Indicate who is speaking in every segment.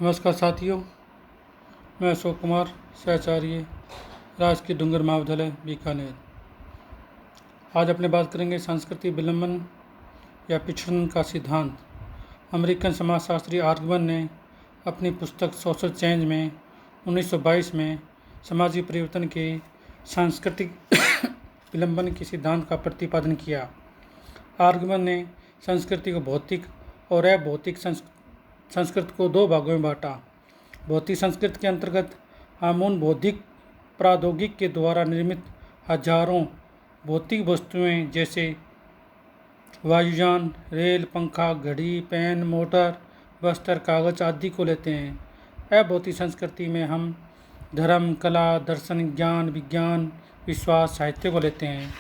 Speaker 1: नमस्कार साथियों, मैं अशोक कुमार सहचार्य, राजकीय डूंगर महाविद्यालय बीकानेर। आज अपने बात करेंगे संस्कृति विलंबन या पिछड़न का सिद्धांत। अमेरिकन समाजशास्त्री आर्गमन ने अपनी पुस्तक सोशल चेंज में 1922 में सामाजिक परिवर्तन के सांस्कृतिक विलंबन के सिद्धांत का प्रतिपादन किया। आर्गमन ने संस्कृति को भौतिक और अभौतिक संस्कृति को दो भागों में बांटा। भौतिक संस्कृति के अंतर्गत हम उन बौद्धिक प्रौद्योगिकी के द्वारा निर्मित हजारों भौतिक वस्तुएं जैसे वायुयान, रेल, पंखा, घड़ी, पेन, मोटर, वस्त्र, कागज आदि को लेते हैं। अभौतिक संस्कृति में हम धर्म, कला, दर्शन, ज्ञान, विज्ञान, विश्वास, साहित्य को लेते हैं।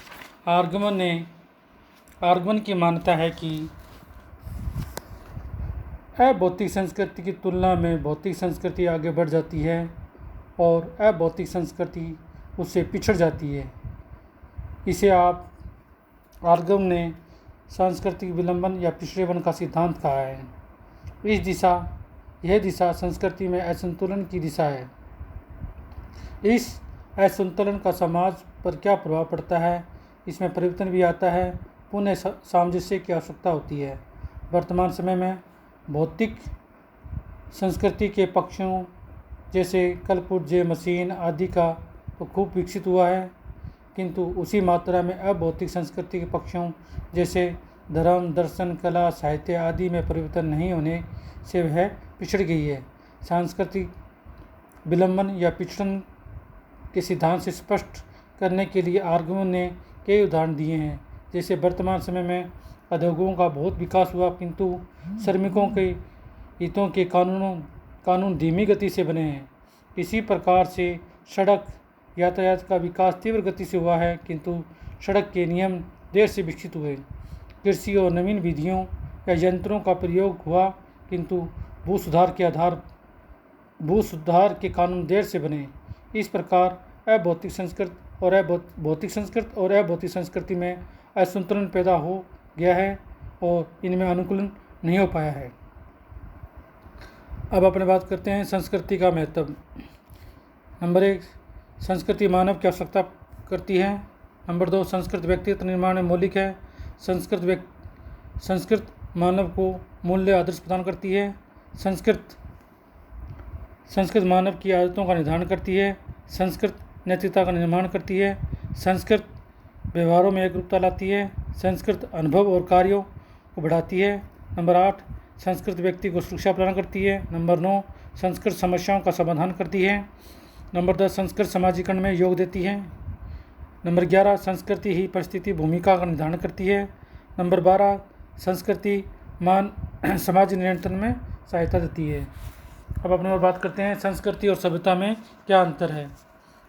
Speaker 1: आर्गमन की मान्यता है कि अभौतिक संस्कृति की तुलना में भौतिक संस्कृति आगे बढ़ जाती है और अभौतिक संस्कृति उससे पिछड़ जाती है। इसे आर्गमन ने सांस्कृतिक विलंबन या पिछड़ेपन का सिद्धांत कहा है। यह दिशा संस्कृति में असंतुलन की दिशा है। इस असंतुलन का समाज पर क्या प्रभाव पड़ता है, इसमें परिवर्तन भी आता है, पुनः सामंजस्य की आवश्यकता होती है। वर्तमान समय में भौतिक संस्कृति के पक्षों जैसे कलपुर्जे, मशीन आदि का तो खूब विकसित हुआ है, किंतु उसी मात्रा में अभौतिक संस्कृति के पक्षों जैसे धर्म, दर्शन, कला, साहित्य आदि में परिवर्तन नहीं होने से वह पिछड़ गई है। सांस्कृतिक विलंबन या पिछड़न के सिद्धांत से स्पष्ट करने के लिए आर्गमन ने कई उदाहरण दिए हैं। जैसे वर्तमान समय में उद्योगों का बहुत विकास हुआ, किंतु श्रमिकों के हितों के कानून धीमी गति से बने हैं। इसी प्रकार से सड़क यातायात का विकास तीव्र गति से हुआ है, किंतु सड़क के नियम देर से विकसित हुए। कृषि और नवीन विधियों या यंत्रों का प्रयोग हुआ, किंतु भू सुधार के कानून देर से बने। इस प्रकार भौतिक संस्कृति और अभौतिक संस्कृति में असंतुलन पैदा हो गया है और इनमें अनुकूलन नहीं हो पाया है। अब अपने बात करते हैं संस्कृति का महत्व। नंबर 1, संस्कृति मानव की आवश्यकता करती है। नंबर 2, संस्कृत व्यक्तित्व निर्माण में मौलिक है। संस्कृत मानव को मूल्य आदर्श प्रदान करती है। संस्कृत मानव की आदतों का निर्धारण करती है। संस्कृत नैतिकता का निर्माण करती है। संस्कृत व्यवहारों में एकरूपता लाती है। संस्कृत अनुभव और कार्यों को बढ़ाती है। नंबर 8, संस्कृत व्यक्ति को सुरक्षा प्रदान करती है। नंबर 9, संस्कृत समस्याओं का समाधान करती है। नंबर 10, संस्कृत समाजीकरण में योग देती है। नंबर 11, संस्कृति ही परिस्थिति भूमिका का निर्धारण करती है। नंबर 12, संस्कृति समाज नियंत्रण में सहायता देती है। अब अपने और बात करते हैं संस्कृति और सभ्यता में क्या अंतर है।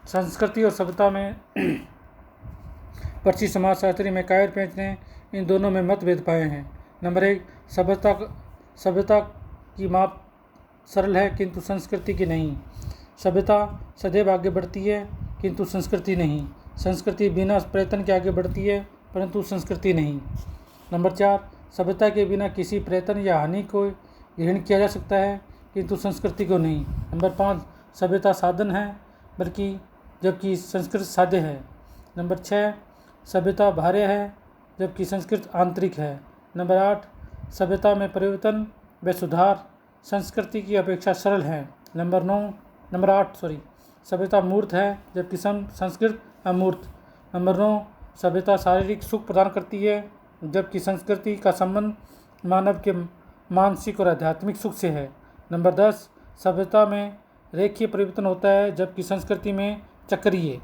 Speaker 1: संस्कृति और सभ्यता में प्रसिद्ध समाजशास्त्री मैकायर पेंच ने इन दोनों में मतभेद पाए हैं। नंबर 1, सभ्यता की माप सरल है, किंतु संस्कृति की नहीं। सभ्यता सदैव आगे बढ़ती है, किंतु संस्कृति नहीं। संस्कृति बिना प्रयत्न के आगे बढ़ती है, परंतु संस्कृति नहीं। नंबर 4, सभ्यता के बिना किसी प्रयत्न या हानि को ग्रहण किया जा सकता है, किंतु संस्कृति को नहीं। नंबर 5, सभ्यता साधन है जबकि संस्कृत साध्य है। नंबर 6, सभ्यता बाह्य है जबकि संस्कृत आंतरिक है। नंबर 8, सभ्यता में परिवर्तन व सुधार संस्कृति की अपेक्षा सरल है। नंबर 8 सभ्यता मूर्त है जबकि संस्कृत अमूर्त। नंबर 9, सभ्यता शारीरिक सुख प्रदान करती है जबकि संस्कृति का संबंध मानव के मानसिक और आध्यात्मिक सुख से है। नंबर 10, सभ्यता में रेखीय परिवर्तन होता है जबकि संस्कृति में चक्रीय।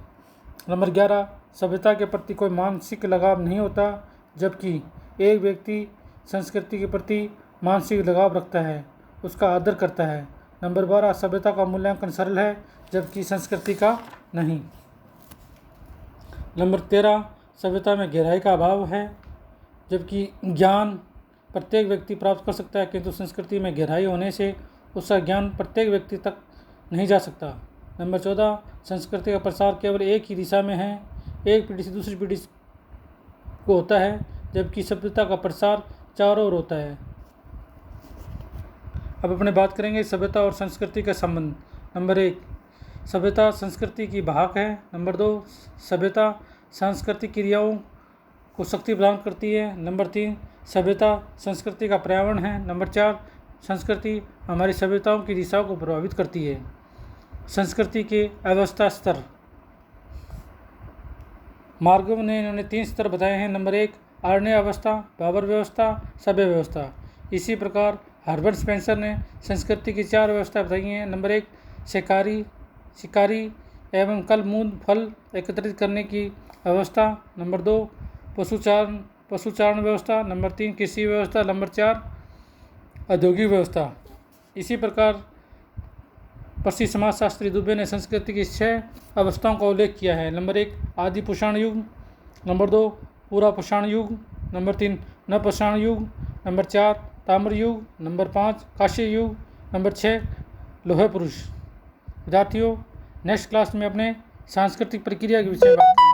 Speaker 1: नंबर 11, सभ्यता के प्रति कोई मानसिक लगाव नहीं होता जबकि एक व्यक्ति संस्कृति के प्रति मानसिक लगाव रखता है, उसका आदर करता है। नंबर 12, सभ्यता का मूल्यांकन सरल है जबकि संस्कृति का नहीं। नंबर 13, सभ्यता में गहराई का अभाव है जबकि ज्ञान प्रत्येक व्यक्ति प्राप्त कर सकता है, किंतु संस्कृति में गहराई होने से उसका ज्ञान प्रत्येक व्यक्ति तक नहीं जा सकता। नंबर 14, संस्कृति का प्रसार केवल एक ही दिशा में है, एक पीढ़ी से दूसरी पीढ़ी को होता है, जबकि सभ्यता का प्रसार चारों ओर होता है। अब अपने बात करेंगे सभ्यता और संस्कृति का संबंध। नंबर 1, सभ्यता संस्कृति की वाहक है। नंबर 2, सभ्यता सांस्कृतिक क्रियाओं को शक्ति प्रदान करती है। नंबर 3, सभ्यता संस्कृति का पर्यावरण है। नंबर 4, संस्कृति हमारी सभ्यताओं की दिशाओं को प्रभावित करती है। संस्कृति के अवस्था स्तर मार्गों ने इन्होंने 3 स्तर बताए हैं। नंबर 1, आर्य अवस्था, बाबर व्यवस्था, सभ्य व्यवस्था। इसी प्रकार हर्बर्ट स्पेंसर ने संस्कृति की 4 व्यवस्था बताई हैं। नंबर 1, शिकारी एवं कल मूल फल एकत्रित करने की व्यवस्था। नंबर 2, पशुचारण व्यवस्था। नंबर 3, कृषि व्यवस्था। नंबर 4, औद्योगिक व्यवस्था। इसी प्रकार प्रसिद्ध समाजशास्त्री दुबे ने संस्कृति की 6 अवस्थाओं का उल्लेख किया है। नंबर 1, आदि पाषाण युग। नंबर 2, पूरा पाषाण युग। नंबर 3, नव पाषाण युग। नंबर 4, ताम्र युग। नंबर 5, कांस्य युग। नंबर 6, लौह पुरुष। विद्यार्थियों, नेक्स्ट क्लास में अपने सांस्कृतिक प्रक्रिया के विषय में बात करेंगे।